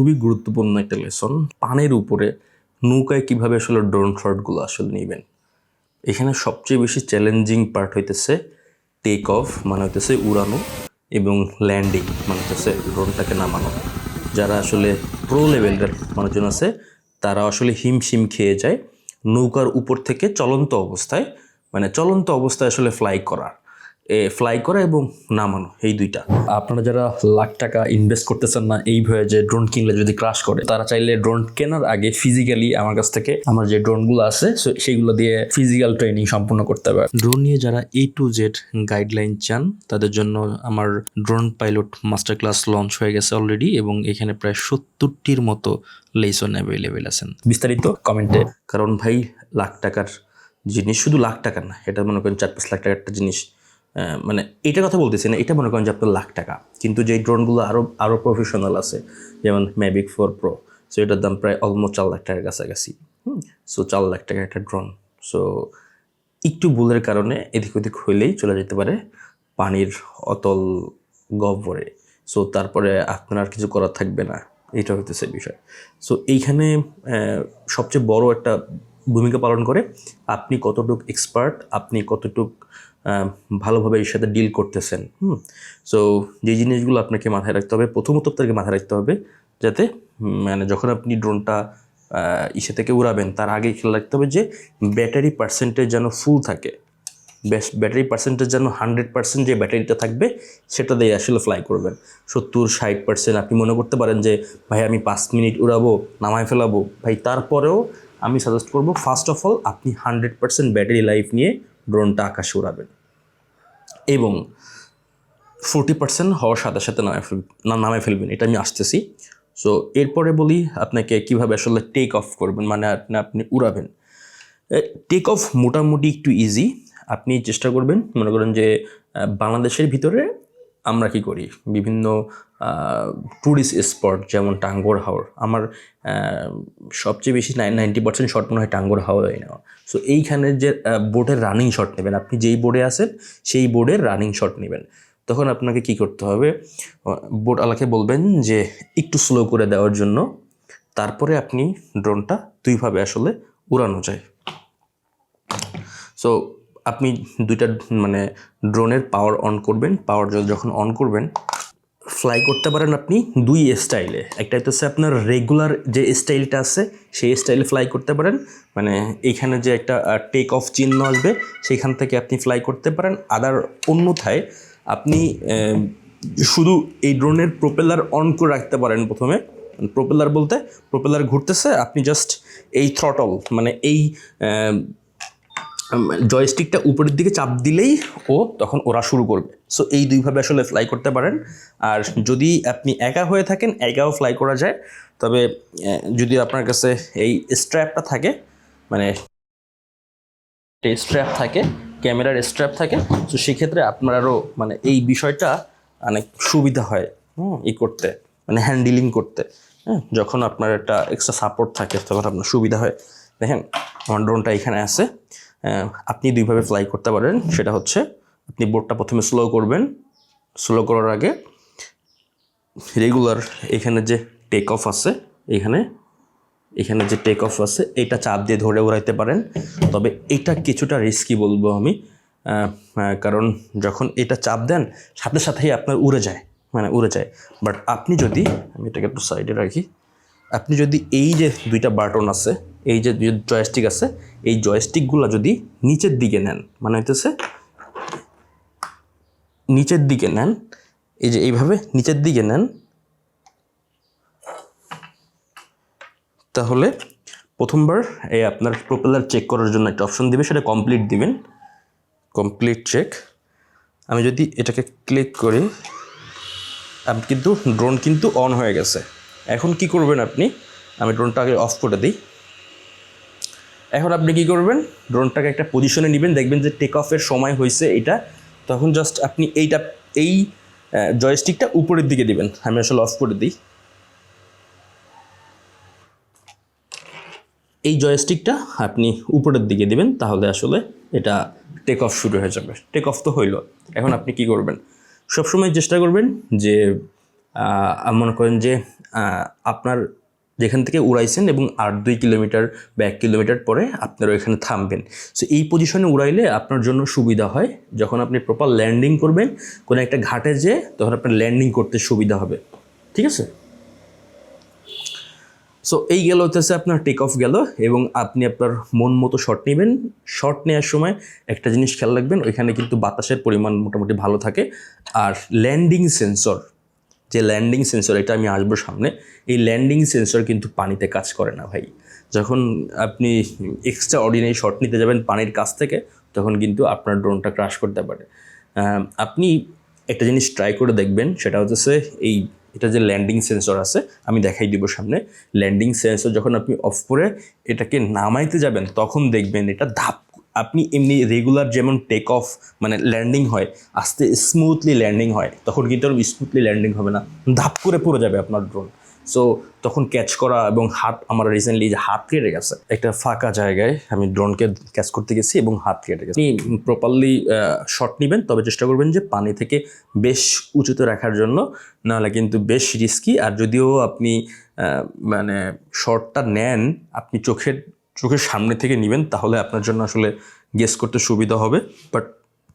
খুবই গুরুত্বপূর্ণ একটা লেসন। পানির উপরে নৌকায় কিভাবে আসলে ড্রোন শটগুলো আসলে নেবেন। এখানে সবচেয়ে বেশি চ্যালেঞ্জিং পার্ট হইতেছে টেক অফ, মানে হইতেছে উড়ানো, এবং ল্যান্ডিং, মানে হইতেছে ড্রোনটাকে নামানো। যারা আসলে প্রো লেভেলের মানুষজন আছে তারা আসলে হিমশিম খেয়ে যায় নৌকার উপর থেকে চলন্ত অবস্থায় আসলে ফ্লাই করা এবং নামানো, এই দুইটা। আপনারা যারা লাখ টাকা ইনভেস্ট করতেছেন না এই ভয়ে যে ড্রোন কিনলে যদি ক্রাশ করে, তারা চাইলে ড্রোন কেনার আগে ফিজিক্যালি আমার কাছ থেকে আমার যে ড্রোনগুলো আছে সেইগুলো দিয়ে ফিজিক্যাল ট্রেনিং সম্পূর্ণ করতে পারে। ড্রোন নিয়ে যারা A to Z গাইডলাইন চান তাদের জন্য আমার drone pilot master class launch হয়ে গেছে অলরেডি, এবং এখানে প্রায় 70টির মতো লেসন অ্যাভেলেবেল আছেন। বিস্তারিত কমেন্টে। কারণ ভাই, লাখ টাকার জিনিস, শুধু লাখ টাকা না, এটা মনে করেন 4-5 লাখ টাকার একটা জিনিস, মানে এইটার কথা বলতেছি না, এটা মনে করেন যে আপনার লাখ টাকা, কিন্তু যেই ড্রোনগুলো আরও প্রফেশনাল আছে, যেমন ম্যাভিক 4 Pro, সো এটার দাম প্রায় অলমোস্ট 4 লাখ টাকার কাছাকাছি। সো 4 লাখ টাকার একটা ড্রোন, সো একটু ভুলের কারণে এদিক ওদিক হইলেই চলে যেতে পারে পানির অতল গহ্বরে। সো তারপরে আপনার আর কিছু করার থাকবে না, এটা হইতেছে বিষয়। সো এইখানে সবচেয়ে বড় একটা ভূমিকা পালন করে আপনি কতটুকু এক্সপার্ট, আপনি কতটুকু ভালোভাবে এর সাথে ডিল করতেছেন। সো যে জিনিসগুলো আপনাকে মাথায় রাখতে হবে, প্রথমত আপনাকে মাথায় রাখতে হবে যাতে মানে যখন আপনি ড্রোনটা ইসে থেকে উড়াবেন তার আগে খেয়াল রাখতে হবে যে ব্যাটারি পার্সেন্টেজ যেন ফুল থাকে। ব্যাটারি পার্সেন্টেজ যেন 100% যে ব্যাটারিটা থাকবে সেটা দিয়ে আসলে ফ্লাই করবেন। 70-60% আপনি মনে করতে পারেন যে ভাই আমি 5 মিনিট উড়াবো, নামায় ফেলাবো, ভাই তারপরেও আমি সাজেস্ট করবো ফার্স্ট অফ অল আপনি 100% ব্যাটারি লাইফ নিয়ে ড্রোনটা আকাশে উড়াবেন, এবং 40% হওয়ার সাথে সাথে নামায় ফেলবেন। এটা আমি আসতেছি। সো এরপরে বলি আপনাকে কিভাবে আসলে টেক অফ করবেন, মানে আপনি উড়াবেন। টেক অফ মোটামুটি একটু ইজি। আপনি চেষ্টা করবেন, মনে করেন যে বাংলাদেশের ভিতরে আমরা কি করি, বিভিন্ন ট্যুরিস্ট স্পট যেমন টাঙ্গুয়ার হাওর, আমার সবচেয়ে বেশি 90% শট মনে হয় টাঙ্গুয়ার হাওরে নেওয়া। সো এইখানে যে বোটের রানিং শট নেবেন, আপনি যেই বোর্ডে আছেন সেই বোর্ডের রানিং শট নেবেন। তখন আপনাকে কি করতে হবে, বোটওয়ালাকে বলবেন যে একটু স্লো করে দেওয়ার জন্য, তারপরে আপনি ড্রোনটা দুইভাবে আসলে উড়ানো যায়। সো আপনি দুইটা মানে ড্রোনের পাওয়ার অন করবেন, পাওয়ার যখন অন করবেন ফ্লাই করতে পারেন আপনি দুই স্টাইলে। একটা হচ্ছে আপনার রেগুলার যে স্টাইলটা আছে সেই স্টাইলে ফ্লাই করতে পারেন, মানে এইখানে যে একটা টেক অফ চিহ্ন আসবে সেইখান থেকে আপনি ফ্লাই করতে পারেন। অন্যথায় আপনি শুধু এই ড্রোনের প্রোপেলার অন করে রাখতে পারেন। প্রথমে প্রোপেলার বলতে প্রোপেলার ঘুরতেছে, আপনি জাস্ট এই থ্রটল মানে এই জয়স্টিকটা উপরের দিকে চাপ দিলেই তখন ওরা শুরু করবে। সো এই দুইভাবে আসলে ফ্লাই করতে পারেন। আর যদি আপনি একা হয়ে থাকেন একাও ফ্লাই করা যায়, তবে যদি আপনার কাছে এই স্ট্র্যাপটা থাকে, মানে স্ট্র্যাপ থাকে, ক্যামেরার স্ট্র্যাপ থাকে, তো সেক্ষেত্রে আপনার আরও মানে এই বিষয়টা অনেক সুবিধা হয় করতে, মানে হ্যান্ডেলিং করতে। যখন আপনার একটা এক্সট্রা সাপোর্ট থাকে তখন আপনার সুবিধা হয়। দেখেন আমার ড্রোনটা এখানে আছে। আপনি দুইভাবে ফ্লাই করতে পারেন, সেটা হচ্ছে আপনি বোটটা প্রথমে স্লো করবেন, স্লো করার আগে রেগুলার এখানে যে টেক অফ আছে, এখানে যে টেক অফ আছে এটা চাপ দিয়ে ধরে উড়াইতে পারেন। তবে এটা কিছুটা রিস্কি বলবো আমি, কারণ যখন এটা চাপ দেন সাথে সাথেই আপনার উড়ে যায়। বাট আপনি যদি, আমি এটাকে একটু সাইডে রাখি, আপনি যদি এই যে দুইটা বাটন আছে, এই যে জয়স্টিক আছে, এই জয়স্টিকগুলো যদি নিচের দিকে নেন, মানে হইতেছে নিচের দিকে নেন, এই যে এইভাবে নিচের দিকে নেন, তাহলে প্রথমবার এই আপনার প্রোপেলার চেক করার জন্য একটা অপশন দিবে, সেটা কমপ্লিট দিবেন, কমপ্লিট চেক। আমি যদি এটাকে ক্লিক করি, আপনি কিন্তু ড্রোন কিন্তু অন হয়ে গেছে। এখন কি করবেন আপনি, আমি ড্রোনটা আগে অফ করে দিই। এখন আপনি কি করবেন, ড্রোনটাকে একটা পজিশনে নেবেন, দেখবেন যে টেক অফের সময় হয়েছে এটা, তখন জাস্ট আপনি এই জয়স্টিকটা উপরের দিকে দিবেন। আমি আসলে অফ করে দিই। এই জয়স্টিকটা আপনি উপরের দিকে দিবেন, তাহলে আসলে এটা টেক অফ শুরু হয়ে যাবে। টেক অফ তো হইল। এখন আপনি কি করবেন, সবসময় চেষ্টা করবেন যে মনে করেন যে আপনার যেখান থেকে উড়াইছেন এবং 8-2 কিলোমিটার বা 1 কিলোমিটার পরে আপনারা এখানে থামবেন। সো এই পজিশনে উড়াইলে আপনার জন্য সুবিধা হয়, যখন আপনি প্রপার ল্যান্ডিং করবেন কোনো একটা ঘাটে যেয়ে, তখন আপনার ল্যান্ডিং করতে সুবিধা হবে। ঠিক আছে? সো এই গেল হচ্ছে আপনার টেক অফ গেল, এবং আপনি আপনার মন মতো শট নেবেন। শট নেওয়ার সময় একটা জিনিস খেয়াল রাখবেন, ওইখানে কিন্তু বাতাসের পরিমাণ মোটামুটি ভালো থাকে। আর ল্যান্ডিং সেন্সর, যে ল্যান্ডিং সেন্সর, এটা আমি আসবো সামনে, এই ল্যান্ডিং সেন্সর কিন্তু পানিতে কাজ করে না ভাই। যখন আপনি এক্সট্রা অর্ডিনারি শট নিতে যাবেন পানির কাছ থেকে, তখন কিন্তু আপনার ড্রোনটা ক্রাশ করতে পারে। আপনি একটা জিনিস ট্রাই করে দেখবেন, সেটা হচ্ছে এটা যে ল্যান্ডিং সেন্সর আছে, আমি দেখাই দিব সামনে। ল্যান্ডিং সেন্সর যখন আপনি অফ করে এটাকে নামাইতে যাবেন, তখন দেখবেন এটা ধাপ, আপনি এমনি রেগুলার যেমন টেক অফ মানে ল্যান্ডিং হয়, আস্তে স্মুথলি ল্যান্ডিং হয়, তখন কিন্তু আর স্মুথলি ল্যান্ডিং হবে না, ধাপ করে পড়ে যাবে আপনার ড্রোন। সো তখন ক্যাচ করা, এবং আমার রিসেন্টলি যে হাত কেটে গেছে একটা ফাঁকা জায়গায়, আমি ড্রোনকে ক্যাচ করতে গেছি এবং হাত কেটে গেছে। আপনি প্রপারলি শট নেবেন, তবে চেষ্টা করবেন যে পানি থেকে বেশ উঁচুতে রাখার জন্য, নাহলে কিন্তু বেশ রিস্কি। আর যদিও আপনি মানে শটটা নেন, আপনি চোখের সামনে থেকে নেবেন, তাহলে আপনার জন্য আসলে গেস করতে সুবিধা হবে। বাট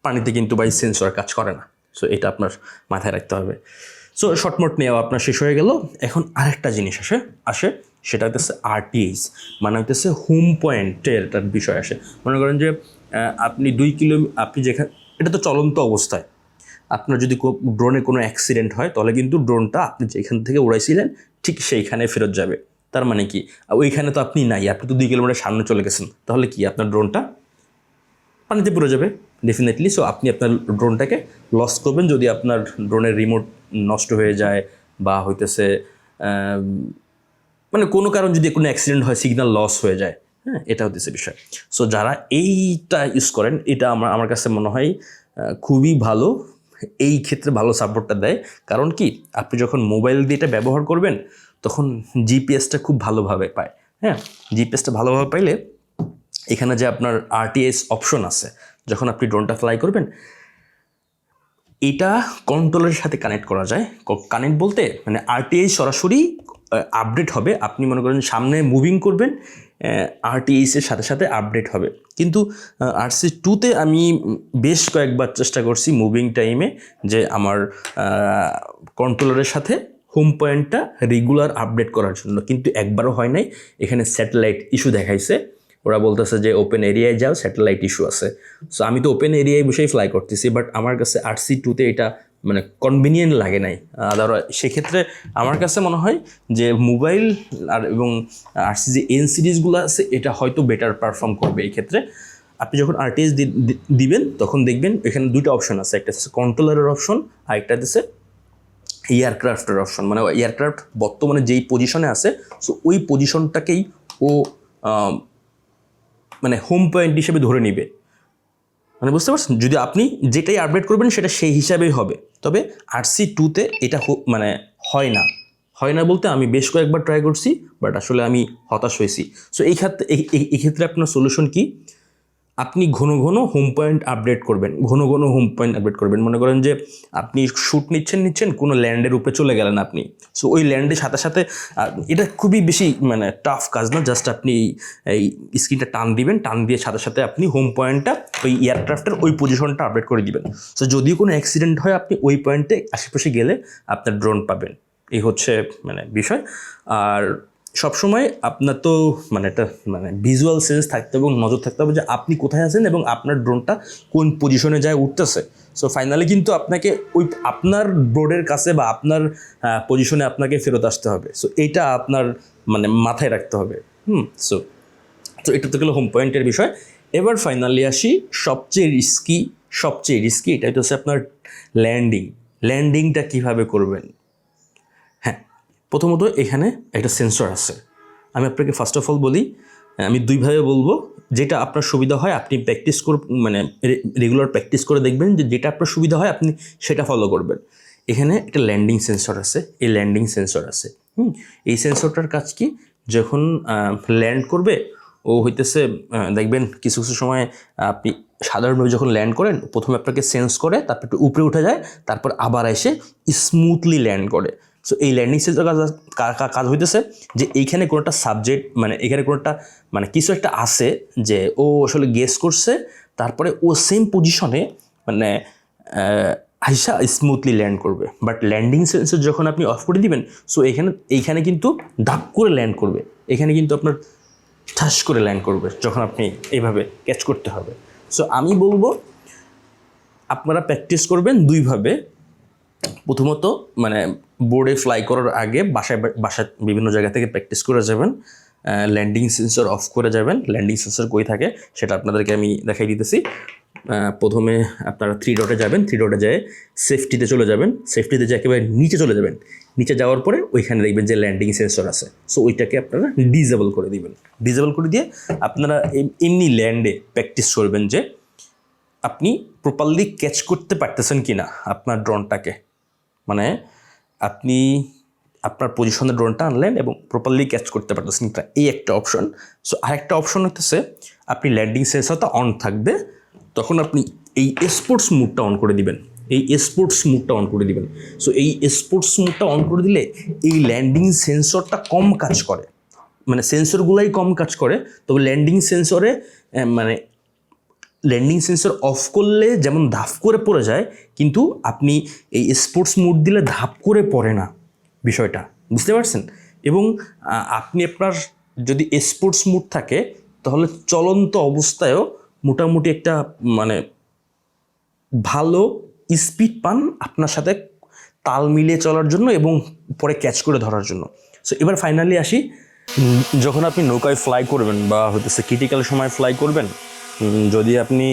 পানিতে কিন্তু বাই সেন্সর কাজ করে না, সো এটা আপনার মাথায় রাখতে হবে। সো শর্টমোট নেওয়া আপনার শেষ হয়ে গেল। এখন আরেকটা জিনিস আসে, সেটা হচ্ছে RTH, মানে হচ্ছে হোম পয়েন্টের একটা বিষয় আসে। মনে করেন যে আপনি 2 কিলো, আপনি যেখানে, এটা তো চলন্ত অবস্থায়, আপনার যদি ড্রোনে কোনো অ্যাক্সিডেন্ট হয়, তাহলে কিন্তু ড্রোনটা আপনি যেখান থেকে উড়াইছিলেন ঠিক সেইখানে ফেরত যাবে। তার মানে কি, ওইখানে তো আপনি নাই, আপনি তো 2 কিলোমিটার সামনে চলে গেছেন, তাহলে কি আপনার ড্রোনটা পানিতে পড়ে যাবে ডেফিনেটলি। সো আপনি আপনার ড্রোনটাকে লস করবেন যদি আপনার ড্রোনের রিমোট নষ্ট হয়ে যায়, বা হইতেছে মানে কোনো কারণ যদি কোনো অ্যাক্সিডেন্ট হয়, সিগন্যাল লস হয়ে যায়। হ্যাঁ, এটা হচ্ছে বিষয়। সো যারা এইটা ইউজ করেন, এটা আমার কাছে মনে হয় খুবই ভালো, এই ক্ষেত্রে ভালো সাপোর্টটা দেয়। কারণ কি, আপনি যখন মোবাইল দিয়ে এটা ব্যবহার করবেন, তখন জিপিএসটা খুব ভালোভাবে পায়। হ্যাঁ, জিপিএসটা ভালোভাবে পাইলে এখানে যে আপনার RTS অপশন আছে, যখন আপনি ড্রোনটা ফ্লাই করবেন, এটা কন্ট্রোলের সাথে কানেক্ট করা যায়। কানেক্ট বলতে মানে RTS সরাসরি আপডেট হবে। আপনি মনে করেন সামনে মুভিং করবেন, RTSের সাথে সাথে আপডেট হবে। কিন্তু RC2তে আমি বেশ কয়েকবার চেষ্টা করছি মুভিং টাইমে, যে আমার কন্ট্রোলারের সাথে হোম পয়েন্টটা রেগুলার আপডেট করার জন্য, কিন্তু একবারও হয় নাই। এখানে স্যাটেলাইট ইস্যু দেখাইছে, ওরা বলতেছে যে ওপেন এরিয়ায় যাও, স্যাটেলাইট ইস্যু আছে। সো আমি তো ওপেন এরিয়ায় বসেই ফ্লাই করতেছি, বাট আমার কাছে RC2তে এটা মানে কনভিনিয়েন্ট লাগে নাই। সেক্ষেত্রে আমার কাছে মনে হয় যে মোবাইল এবং RC যে N সিরিজগুলো আছে, এটা হয়তো বেটার পারফর্ম করবে এই ক্ষেত্রে। আপনি যখন RTS দিবেন, তখন দেখবেন এখানে 2টা অপশন আছে, একটা হচ্ছে কন্ট্রোলারের অপশন, আর একটা হচ্ছে এয়ারক্রাফটের অপশন। মানে এয়ারক্রাফট বর্তমানে যেই পজিশনে আছে, সো ওই পজিশনটাকেই ও মানে হোম পয়েন্ট হিসেবে ধরে নিবে। মানে বুঝতে পারছেন, যদি আপনি যেটাই আপডেট করবেন সেটা সেই হিসাবেই হবে। তবে RC2তে এটা মানে হয় না বলতে, আমি বেশ কয়েকবার ট্রাই করছি, বাট আসলে আমি হতাশ হয়েছি। সো এই ক্ষেত্রে আপনার সলিউশন কি, আপনি ঘন ঘন হোম পয়েন্ট আপডেট করবেন, মনে করেন যে আপনি শ্যুট নিচ্ছেন, কোনো ল্যান্ডের উপরে চলে গেলেন আপনি, সো ওই ল্যান্ডের সাথে সাথে, এটা খুবই বেশি মানে টাফ কাজ না, জাস্ট আপনি এই স্ক্রিনটা টান দিয়ে সাথে সাথে আপনি হোম পয়েন্টটা ওই এয়ারক্রাফটের ওই পজিশনটা আপডেট করে দিবেন। সো যদি কোনো অ্যাক্সিডেন্ট হয়, আপনি ওই পয়েন্টে আশেপাশে গেলে আপনার ড্রোন পাবেন। এই হচ্ছে মানে বিষয়। আর সবসময় আপনার তো মানে একটা মানে ভিজুয়াল সেন্স থাকতে হবে এবং নজর থাকতে হবে যে আপনি কোথায় আছেন এবং আপনার ড্রোনটা কোন পজিশনে যায় উঠতেছে। সো ফাইনালি কিন্তু আপনাকে ওই আপনার বোর্ডের কাছে বা আপনার পজিশনে আপনাকে ফেরত আসতে হবে। সো এইটা আপনার মানে মাথায় রাখতে হবে। সো এটা তো গেলো হোম পয়েন্টের বিষয়। এবার ফাইনালি আসি সবচেয়ে রিস্কি এটা হচ্ছে আপনার ল্যান্ডিংটা কীভাবে করবেন। হ্যাঁ, প্রথমত এখানে একটা সেন্সর আছে। আমি আপনাকে ফার্স্ট অফ অল বলি, আমি দুইভাবে বলবো, যেটা আপনার সুবিধা হয় আপনি মানে রেগুলার প্র্যাকটিস করে দেখবেন, যে যেটা আপনার সুবিধা হয় আপনি সেটা ফলো করবেন। এখানে একটা ল্যান্ডিং সেন্সর আছে, এই সেন্সরটার কাজ কি, যখন ল্যান্ড করবে ও হইতেছে দেখবেন কিছু সময় আপনি সাধারণভাবে যখন ল্যান্ড করেন, প্রথমে আপনাকে সেন্স করে, তারপর একটু উপরে উঠে যায়, তারপর আবার এসে স্মুথলি ল্যান্ড করে। সো এই ল্যান্ডিং সেন্সর কাজ হইতেছে যে এইখানে কোনো একটা সাবজেক্ট মানে এখানে কোনো একটা মানে কিছু একটা আছে যে ও আসলে গেস করছে, তারপরে ও সেম পজিশনে মানে আইসা স্মুথলি ল্যান্ড করবে। বাট ল্যান্ডিং সেন্সর যখন আপনি অফ করে দিবেন, সো এইখানে কিন্তু ধাপ করে ল্যান্ড করবে, এখানে কিন্তু আপনার ঠাস করে ল্যান্ড করবে যখন আপনি এইভাবে ক্যাচ করতে হবে। সো আমি বলবো আপনারা প্র্যাকটিস করবেন দুইভাবে। প্রথমত মানে বোর্ডে ফ্লাই করার আগে বাসায় বিভিন্ন জায়গা থেকে প্র্যাকটিস করে যাবেন, ল্যান্ডিং সেন্সর অফ করে যাবেন। ল্যান্ডিং সেন্সর কই থাকে সেটা আপনাদেরকে আমি দেখাই দিতেছি। প্রথমে আপনারা 3 ডটে যাবেন, 3 ডটে যেয়ে সেফটিতে চলে যাবেন, সেফটিতে যে একেবারে নিচে চলে যাবেন, নিচে যাওয়ার পরে ওইখানে দেখবেন যে ল্যান্ডিং সেন্সর আছে। সো ওইটাকে আপনারা ডিসেবল করে দিবেন। ডিসেবল করে দিয়ে আপনারা এমনি ল্যান্ডে প্র্যাকটিস করবেন যে আপনি প্রপারলি ক্যাচ করতে পারতেছেন কি না আপনার ড্রোনটাকে, মানে আপনি আপনার পজিশনে ড্রোনটা আনলেন এবং প্রপারলি ক্যাচ করতে পারতেছেন কিনা, এই একটা অপশন। সো আরেকটা অপশন হচ্ছে আপনি ল্যান্ডিং সেন্সরটা অন থাকবে, তখন আপনি এই স্পোর্টস মুডটা অন করে দিবেন, এই স্পোর্টস মুডটা অন করে দিবেন। সো এই স্পোর্টস মুডটা অন করে দিলে এই ল্যান্ডিং সেন্সরটা কম কাজ করে, মানে সেন্সরগুলাই কম কাজ করে। তবে ল্যান্ডিং সেন্সরে মানে ল্যান্ডিং সেন্সর অফ করলে যেমন ধাপ করে পড়ে যায়, কিন্তু আপনি এই স্পোর্টস মুড দিলে ধাপ করে পড়ে না, বিষয়টা বুঝতে পারছেন। এবং আপনি আপনার যদি স্পোর্টস মুড থাকে তাহলে চলন্ত অবস্থায়ও মোটামুটি একটা মানে ভালো স্পিড পান আপনার সাথে তাল মিলিয়ে চলার জন্য এবং পরে ক্যাচ করে ধরার জন্য। সো এবার ফাইনালি আসি, যখন আপনি নৌকায় ফ্লাই করবেন বা হতেছে ক্রিটিক্যাল সময় ফ্লাই করবেন, যদি আপনি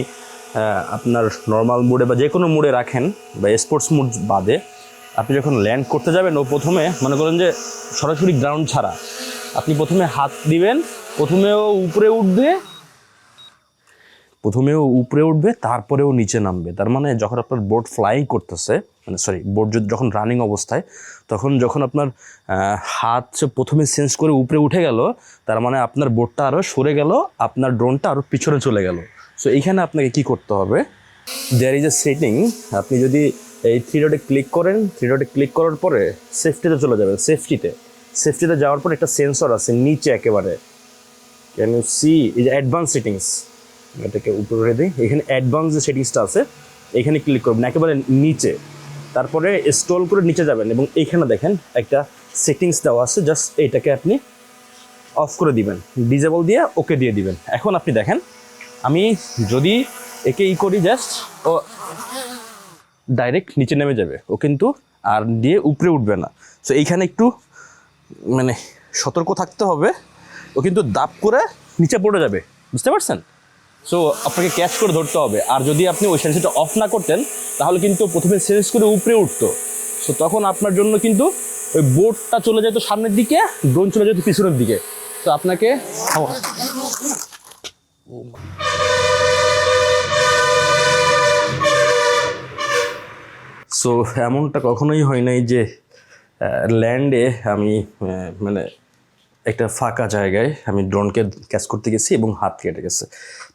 আপনার নর্মাল মোডে বা যে কোনো মোডে রাখেন বা স্পোর্টস মোড বাদে, আপনি যখন ল্যান্ড করতে যাবেন ও প্রথমে মনে করেন যে সরাসরি গ্রাউন্ড ছাড়া আপনি প্রথমে হাত দিবেন, প্রথমেও উপরে উঠবে তারপরেও নিচে নামবে। তার মানে যখন আপনার বোট ফ্লাই করতেছে, মানে বোট যখন রানিং অবস্থায়, তখন যখন আপনার হাত প্রথমে সেন্স করে উপরে উঠে গেল, তার মানে আপনার বোটটা আরও সরে গেল, আপনার ড্রোনটা আরও পিছনে চলে গেল। সো এইখানে আপনাকে কি করতে হবে, দেয়ার ইজ এ সেটিং, আপনি যদি এই 3 ডটে ক্লিক করেন, 3 ডটে ক্লিক করার পরে সেফটিতে চলে যাবেন। সেফটিতে যাওয়ার পর একটা সেন্সর আছে নিচে একেবারে, ক্যান ইউ সি, এই যে অ্যাডভান্স সেটিংস, এটাকে উপরে দিই, এখানে অ্যাডভান্স যে সেটিংসটা আছে এখানে ক্লিক করবেন একেবারে নিচে, তারপরে স্ক্রল করে নিচে যাবেন এবং এইখানে দেখেন একটা সেটিংস দেওয়া আছে, জাস্ট এইটাকে আপনি অফ করে দিবেন, ডিসেবল দিয়ে ওকে দিয়ে দিবেন। এখন আপনি দেখেন আমি যদি একে করি জাস্ট, ও ডাইরেক্ট নিচে নেমে যাবে, ও কিন্তু আর দিয়ে উপরে উঠবে না। সো এইখানে একটু মানে সতর্ক থাকতে হবে, ও কিন্তু দাপ করে নিচে পড়ে যাবে, বুঝতে পারছেন। সো আপনাকে ক্যাচ করে ধরতে হবে। আর যদি আপনি ওই সেন্সরটা অফ না করতেন তাহলে কিন্তু প্রথমে সেন্স করে উপরে উঠতো, সো তখন আপনার জন্য কিন্তু ওই বোটটা চলে যেত সামনের দিকে, ড্রোন চলে যেত পিছনের দিকে। তো আপনাকে সো এমনটা কখনোই হয় নাই যে ল্যান্ডে আমি মানে একটা ফাঁকা জায়গায় আমি ড্রোনকে ক্যাচ করতে গেছি এবং হাত কেটে গেছে।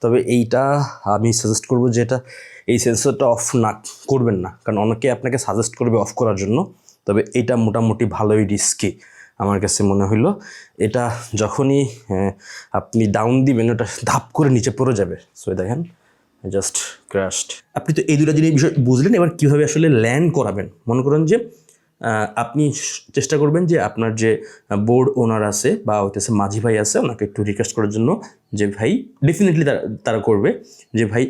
তবে এইটা আমি সাজেস্ট করবো যে এই সেন্সরটা অফ না করবেন না, কারণ অনেকে আপনাকে সাজেস্ট করবে অফ করার জন্য। তবে এটা মোটামুটি ভালোই রিস্কি আমার কাছে মনে হইলো। এটা যখনই আপনি ডাউন দিবেন ওটা ধাপ করে নিচে পড়ে যাবে। সো দেখেন জাস্ট ক্র্যাশড। আপনি তো এই দুটো জিনিস বিষয় বুঝলেন। এবার কীভাবে আসলে ল্যান্ড করাবেন, মনে করেন যে আপনি চেষ্টা করবেন যে আপনার যে বোর্ড ওনার আছে বা হইতেছে মাঝি ভাই আছে, ওনাকে একটু রিকোয়েস্ট করার জন্য যে ভাই, ডেফিনেটলি তারা করবে যে ভাই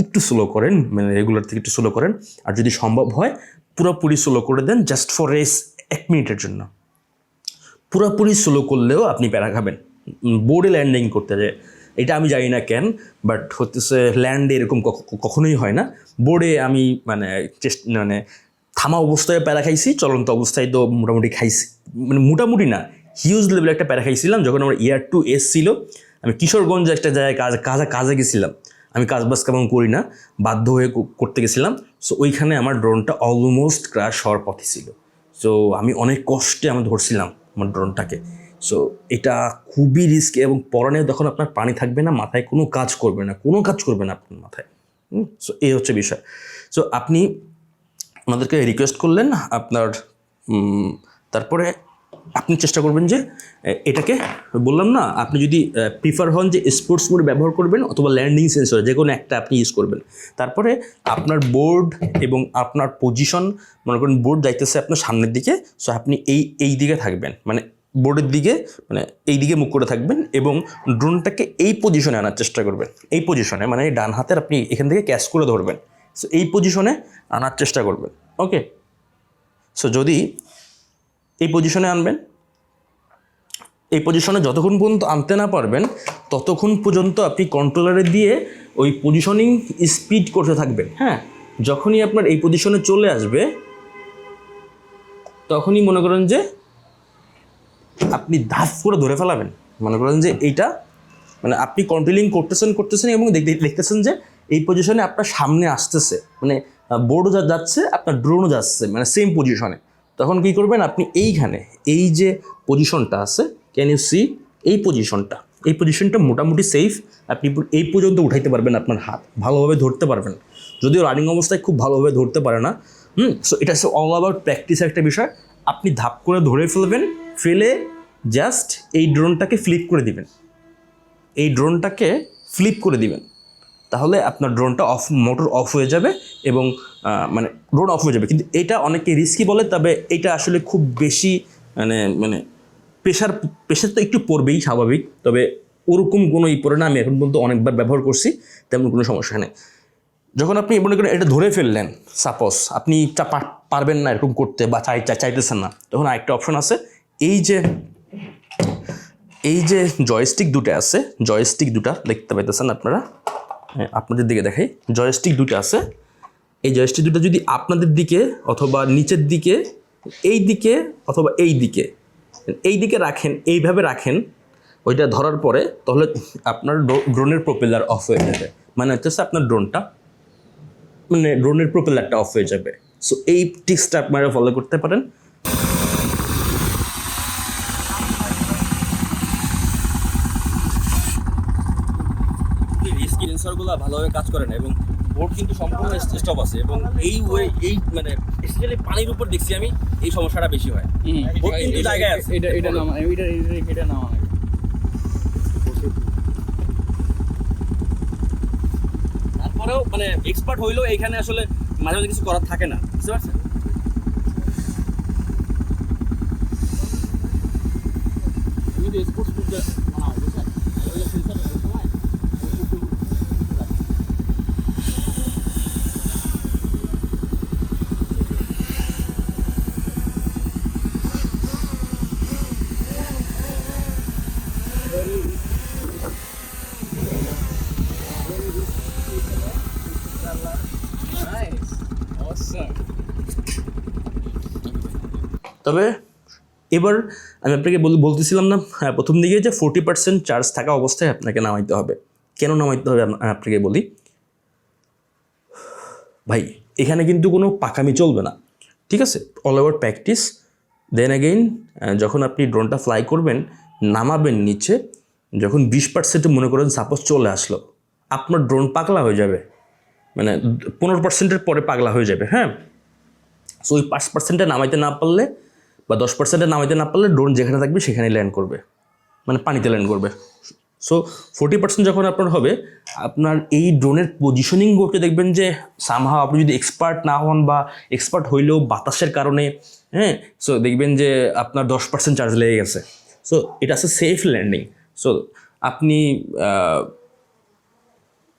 একটু স্লো করেন, মানে রেগুলার থেকে একটু স্লো করেন। আর যদি সম্ভব হয় পুরোপুরি স্লো করে দেন, জাস্ট ফর 1 মিনিটের জন্য। পুরোপুরি স্লো করলেও আপনি প্যারা খাবেন বোর্ডে ল্যান্ডিং করতে যায়। এটা আমি জানি না কেন, বাট হচ্ছে ল্যান্ডে এরকম কখনোই হয় না। বোর্ডে আমি মানে থামা অবস্থায় প্যারা খাইছি, চলন্ত অবস্থায় তো মোটামুটি খাইছি, মানে মোটামুটি না, হিউজ লেভেলে একটা প্যারা খাইছিলাম যখন আমার ইয়ার 2 ছিল। আমি কিশোরগঞ্জে একটা জায়গায় কাজে গেছিলাম, আমি কাজবাজ কেমন করি না, বাধ্য হয়ে করতে গেছিলাম। সো ওইখানে আমার ড্রোনটা অলমোস্ট ক্র্যাশ হওয়ার পথে ছিল। সো আমি অনেক কষ্টে আমি ধরছিলাম আমার ড্রোনটাকে। সো এটা খুবই রিস্ক, এবং পরনে যখন আপনার পানি থাকবে না, মাথায় কোনো কাজ করবে না আপনার মাথায়। সো এই হচ্ছে বিষয়। সো আপনি ওনাদেরকে রিকোয়েস্ট করলেন আপনার তারপরে আপনি চেষ্টা করবেন যে এটাকে বললাম না, আপনি যদি প্রিফার হন যে স্পোর্টস মোড ব্যবহার করবেন অথবা ল্যান্ডিং সেন্সর যে কোনো একটা আপনি ইউজ করবেন। তারপরে আপনার বোর্ড এবং আপনার পজিশন, মনে করেন বোর্ড যাইতেছে আপনার সামনের দিকে, সো আপনি এই দিকে থাকবেন, মানে বোর্ডের দিকে, মানে এই দিকে মুখ করে থাকবেন এবং ড্রোনটাকে এই পজিশনে আনার চেষ্টা করবেন। এই পজিশনে মানে ডান হাতের আপনি এখান থেকে ক্যাচ করে ধরবেন, সো এই পজিশনে আনার চেষ্টা করবেন। ওকে, সো যদি এই পজিশনে আনবেন, এই পজিশনে যতক্ষণ পর্যন্ত আনতে না পারবেন ততক্ষণ পর্যন্ত আপনি কন্ট্রোলারে দিয়ে ওই পজিশনিং স্পিড করতে থাকবেন। হ্যাঁ, যখনই আপনার এই পজিশনে চলে আসবে তখনই মনে করেন যে আপনি ধাপ করে ধরে ফেলাবেন। মনে করেন যে এইটা মানে আপনি কন্ট্রোলিং করতেছেন এবং দেখতেছেন যে এই পজিশনে আপনার সামনে আসতেছে, মানে বোর্ডও যাচ্ছে আপনার ড্রোনও যাচ্ছে, মানে সেম পজিশনে। তখন কী করবেন, আপনি এইখানে এই যে পজিশনটা আছে, ক্যান ইউ সি এই পজিশনটা মোটামুটি সেফ। আপনি এই পর্যন্ত উঠাইতে পারবেন, আপনার হাত ভালোভাবে ধরতে পারবেন, যদিও রানিং অবস্থায় খুব ভালোভাবে ধরতে পারে না। সো এটা হচ্ছে অল অ্যাবাউট প্র্যাকটিসের একটা বিষয়। আপনি ধাপ করে ধরে ফেলবেন, ফেলে জাস্ট এই ড্রোনটাকে ফ্লিপ করে দিবেন, তাহলে আপনার ড্রোনটা মোটর অফ হয়ে যাবে এবং মানে ড্রোন অফ হয়ে যাবে। কিন্তু এটা অনেকে রিস্কি বলে, তবে এটা আসলে খুব বেশি মানে প্রেশার তো একটু পড়বেই স্বাভাবিক, তবে ওরকম কোনো পড়ে না। আমি এখন পর্যন্ত অনেকবার ব্যবহার করছি, তেমন কোনো সমস্যা নেই। যখন আপনি মনে করেন এটা ধরে ফেললেন, সাপোজ আপনি পারবেন না এরকম করতে বা চাইতেছেন না, তখন আরেকটা অপশন আছে। এই যে জয়স্টিক দুটো দেখতে পাইতেছেন আপনারা, আপনাদের দিকে দেখাই, জয়স্টিক দুটো আছে। এই জয়স্টিক দুটো যদি আপনাদের দিকে অথবা নিচের দিকে, এই দিকে অথবা এই দিকে রাখেন, এইভাবে রাখেন, ওইটা ধরার পরে তাহলে আপনার ড্রোনের প্রোপেলার অফ হয়ে যাবে। মানে হচ্ছে আপনার ড্রোনের প্রোপেলারটা অফ হয়ে যাবে। সো এই টিপসটা আপনারা ফলো করতে পারেন। সেন্সরগুলো ভালোভাবে কাজ করে না এবং বোর্ড কিন্তু সম্পূর্ণ স্টপ আছে এবং এই মানে স্পেশালি পানির উপর দেখছি আমি এই সমস্যাটা বেশি হয়। বোর্ড কিন্তু জায়গায় আছে, এটা নামা তারপরেও মানে এক্সপার্ট হইলেও এইখানে আসলে মাঝে মাঝে কিছু করার থাকে না, বুঝতে পারছেন? তবে এবার আমি আপনাকে বলতেছিলাম না প্রথম দিকে যে 40% চার্জ থাকা অবস্থায় আপনাকে নামাইতে হবে। কেন নামাইতে হবে আমি আপনাকে বলি। ভাই এখানে কিন্তু কোনো পাকামি চলবে না, ঠিক আছে? All over practice. Then again যখন আপনি ড্রোনটা ফ্লাই করবেন, নামাবেন নিচে, যখন 20% মনে করেন সাপোজ চলে আসলো, আপনার ড্রোন পাগলা হয়ে যাবে, মানে 15%-এর পরে পাগলা হয়ে যাবে। হ্যাঁ, সো ওই 5%-এ নামাইতে না পারলে বা 10%-এ নামাইতে না পারলে ড্রোন যেখানে থাকবে সেখানেই ল্যান্ড করবে, মানে পানিতে ল্যান্ড করবে। সো 40% যখন আপনার হবে, আপনার এই ড্রোনের পজিশনিং করতে দেখবেন যে সামহাও আপনি যদি এক্সপার্ট না হন বা এক্সপার্ট হইলেও বাতাসের কারণে, হ্যাঁ, সো দেখবেন যে আপনার 10% চার্জ লেগে গেছে। সো এটা আছে সেফ ল্যান্ডিং। সো আপনি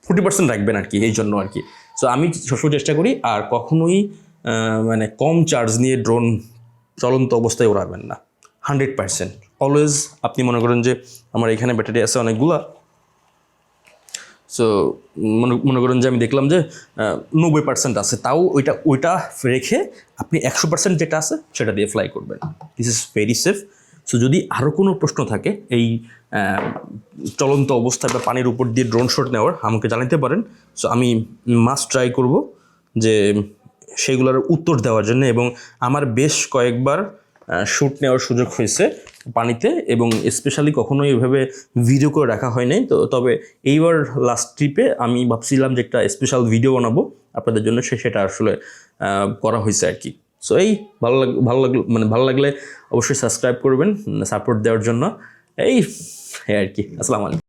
40% রাখবেন আর কি, এই জন্য আর কি। সো আমি সবসময় চেষ্টা করি আর কখনোই মানে কম চার্জ নিয়ে ড্রোন চলন্ত অবস্থায় ওড়াবেন না। 100% অলওয়েজ আপনি মনে করেন যে আমার এখানে ব্যাটারি আছে অনেকগুলা, সো মনে করেন যে আমি দেখলাম যে 90% আছে, তাও ওইটা রেখে আপনি 100% যেটা আছে সেটা দিয়ে ফ্লাই করবেন। This is very safe. So যদি আরও কোনো প্রশ্ন থাকে এই চলন্ত অবস্থায় বা পানির উপর দিয়ে ড্রোন শট নেওয়ার, আমাকে জানাতে পারেন। সো আমি মাস্ট ট্রাই করব যে সেগুলোর উত্তর দেওয়ার জন্য, এবং আমার বেশ কয়েকবার শ্যুট নেওয়ার সুযোগ হয়েছে পানিতে, এবং স্পেশালি কখনোই এভাবে ভিডিও করে রাখা হয় নাই। তবে এইবার লাস্ট ট্রিপে আমি ভাবছিলাম যে একটা স্পেশাল ভিডিও বানাবো আপনাদের জন্য, সেটা আসলে করা হয়েছে আর কি। সো এই ভালো লাগলে অবশ্যই সাবস্ক্রাইব করবেন সাপোর্ট দেওয়ার জন্য এই আর কি। আসসালামু আলাইকুম।